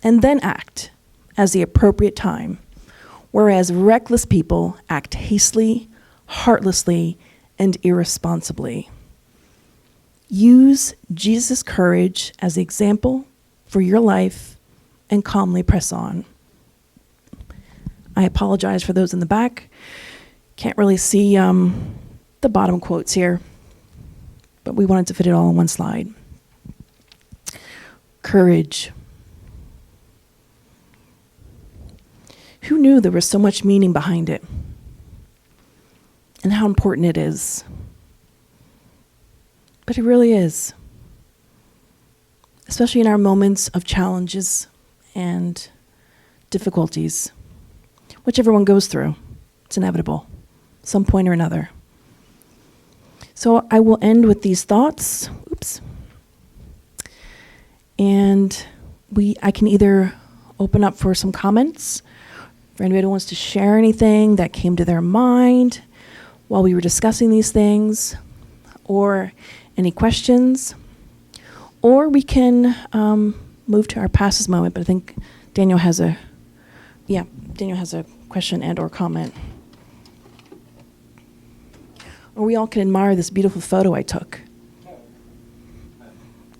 and then act as the appropriate time, whereas reckless people act hastily, heartlessly, and irresponsibly. Use Jesus' courage as the example for your life and calmly press on. I apologize for those in the back. Can't really see the bottom quotes here, but we wanted to fit it all in one slide. Courage. Who knew there was so much meaning behind it and how important it is? But it really is, especially in our moments of challenges and difficulties, which everyone goes through. It's inevitable, some point or another. So I will end with these thoughts. Oops. And I can either open up for some comments for anybody who wants to share anything that came to their mind while we were discussing these things, or any questions, or we can move to our passes moment. But I think Daniel has a question and or comment. Or we all can admire this beautiful photo I took.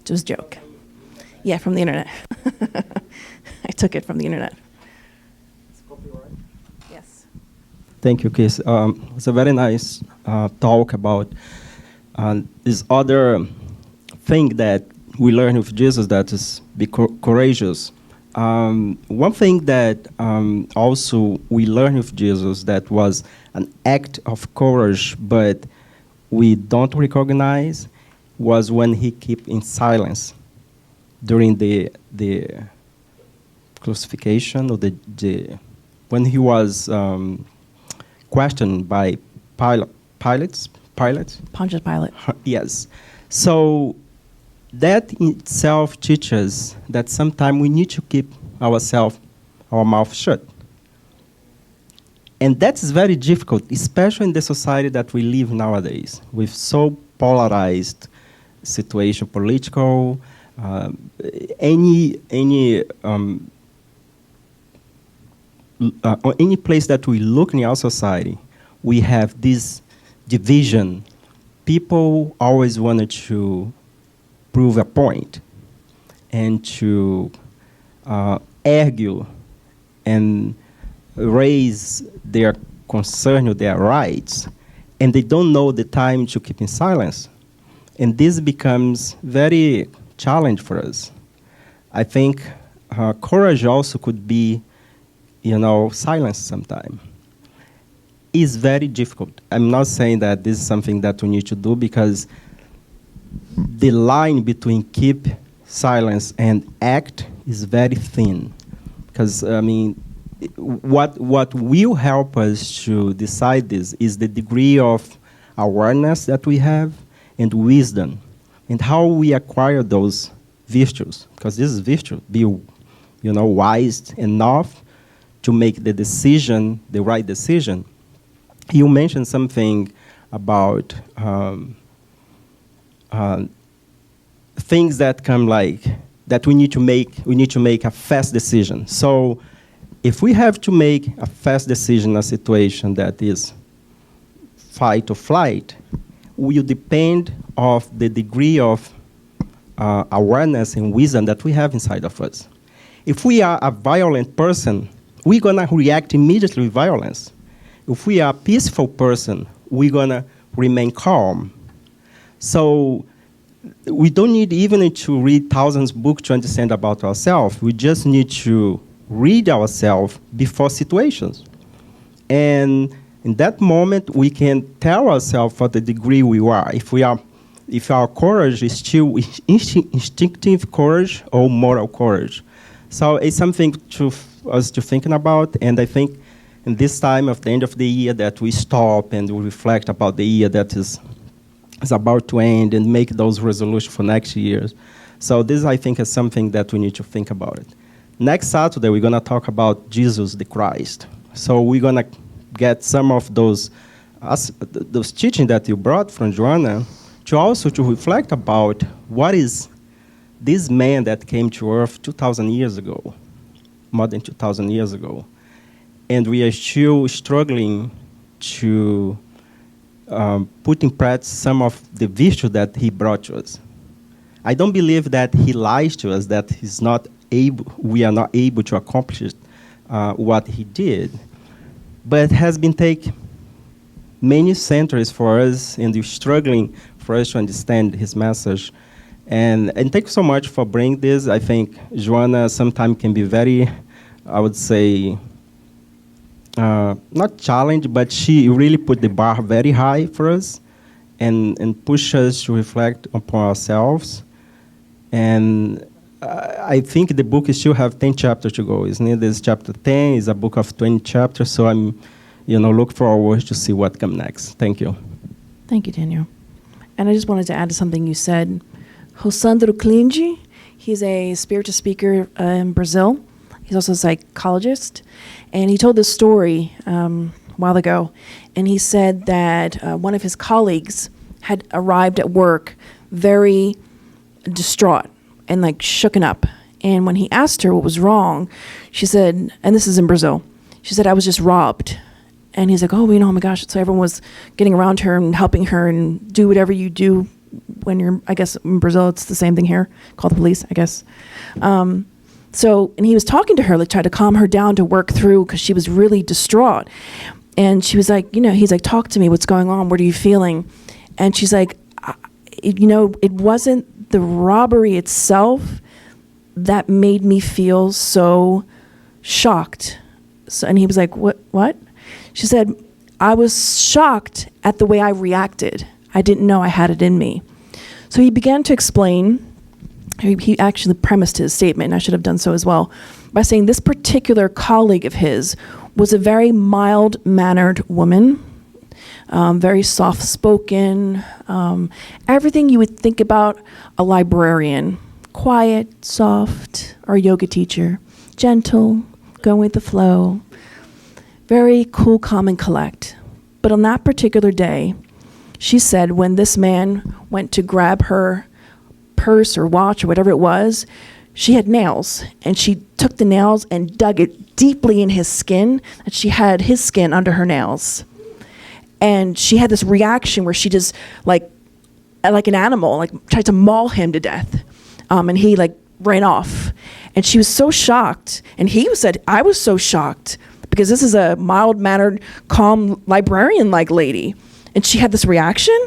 Just a joke. Yeah, from the internet. I took it from the internet. Yes. Thank you, Kiss. It's a very nice talk about this other thing that we learn with Jesus, that is be courageous. One thing that also we learn with Jesus that was an act of courage, but we don't recognize, was when he kept in silence during the crucifixion, or when he was questioned by Pilate. Pontius Pilate. Yes. So that in itself teaches that sometimes we need to keep our mouth shut. And that's very difficult, especially in the society that we live nowadays, with so polarized situation, political, any place that we look in our society, we have this division. People always wanted to prove a point and to argue and raise their concern or their rights, and they don't know the time to keep in silence. And this becomes very challenging for us. I think courage also could be, silence sometime. It's very difficult. I'm not saying that this is something that we need to do, because the line between keep silence and act is very thin. Because, what will help us to decide this is the degree of awareness that we have and wisdom, and how we acquire those virtues. Because this is virtue, be wise enough to make the right decision. You mentioned something about things that come that we need to make a fast decision. So if we have to make a fast decision in a situation that is fight or flight, will depend of the degree of awareness and wisdom that we have inside of us. If we are a violent person, we're going to react immediately with violence. If we are a peaceful person, we're going to remain calm. So we don't need even to read thousands of books to understand about ourselves. We just need to read ourselves before situations. And in that moment, we can tell ourselves for the degree we are. If our courage is still instinctive courage or moral courage. So it's something to us to thinking about, and I think in this time of the end of the year that we stop and we reflect about the year that is about to end and make those resolutions for next year. So this, I think, is something that we need to think about it. Next Saturday, we're going to talk about Jesus the Christ. So we're going to get some of those teaching that you brought from Joanna to reflect about what is this man that came to earth 2,000 years ago. more than 2,000 years ago. And we are still struggling to put in practice some of the virtue that he brought to us. I don't believe that he lies to us, that we are not able to accomplish what he did. But it has been taking many centuries for us, and we're struggling for us to understand his message. And thank you so much for bringing this. I think Joanna sometimes can be very, I would say, not challenged, but she really put the bar very high for us and push us to reflect upon ourselves. And I think the book still have 10 chapters to go, isn't it? This chapter 10 is a book of 20 chapters, so I'm, look forward to see what comes next. Thank you. Thank you, Daniel. And I just wanted to add to something you said. Rosandro Klinge, he's a spiritual speaker in Brazil. He's also a psychologist. And he told this story a while ago. And he said that one of his colleagues had arrived at work very distraught and like shooken up. And when he asked her what was wrong, she said, and this is in Brazil, she said, "I was just robbed." And he's like, oh my gosh. So everyone was getting around her and helping her and do whatever you do when you're, I guess in Brazil, it's the same thing here, call the police, I guess. And he was talking to her, like tried to calm her down to work through because she was really distraught. And she was like, he's like, talk to me, what's going on? What are you feeling? And she's like, it wasn't the robbery itself that made me feel so shocked. And he was like, what? She said, I was shocked at the way I reacted. I didn't know I had it in me. So he began to explain. He actually premised his statement, and I should have done so as well, by saying this particular colleague of his was a very mild-mannered woman, very soft-spoken, everything you would think about a librarian, quiet, soft, or a yoga teacher, gentle, going with the flow, very cool, calm, and collect. But on that particular day, she said when this man went to grab her purse or watch or whatever it was, she had nails, and she took the nails and dug it deeply in his skin, and she had his skin under her nails. And she had this reaction where she just, like an animal, like tried to maul him to death. And he like ran off. And she was so shocked. And he said, I was so shocked because this is a mild-mannered, calm, librarian-like lady. And she had this reaction.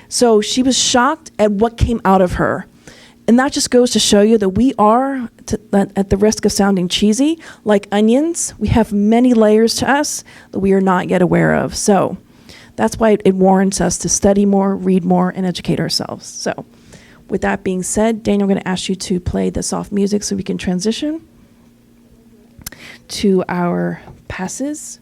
So she was shocked at what came out of her. And that just goes to show you that we are, at the risk of sounding cheesy, like onions. We have many layers to us that we are not yet aware of. So that's why it warrants us to study more, read more, and educate ourselves. So with that being said, Daniel, I'm going to ask you to play the soft music so we can transition to our passes.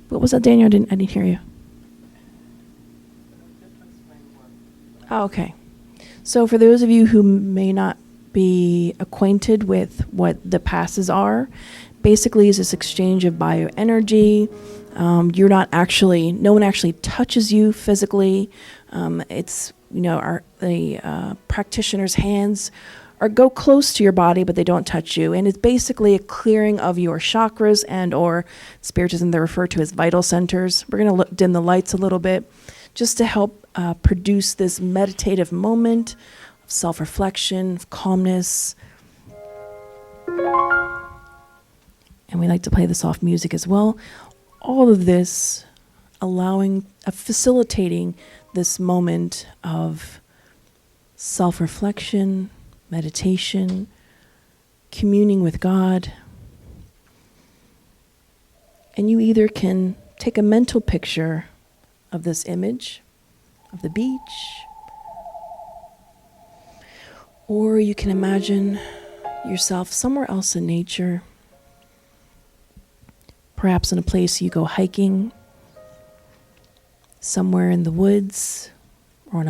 What was that, Daniel? I didn't hear you. Oh, okay. So for those of you who may not be acquainted with what the passes are, basically is this exchange of bioenergy. No one actually touches you physically. It's, the practitioner's hands go close to your body, but they don't touch you. And it's basically a clearing of your chakras and or spiritism they're referred to as vital centers. We're going to dim the lights a little bit just to help produce this meditative moment of self-reflection, of calmness. And we like to play the soft music as well. All of this facilitating this moment of self-reflection, meditation, communing with God. And you either can take a mental picture of this image of the beach, or you can imagine yourself somewhere else in nature, perhaps in a place you go hiking, somewhere in the woods,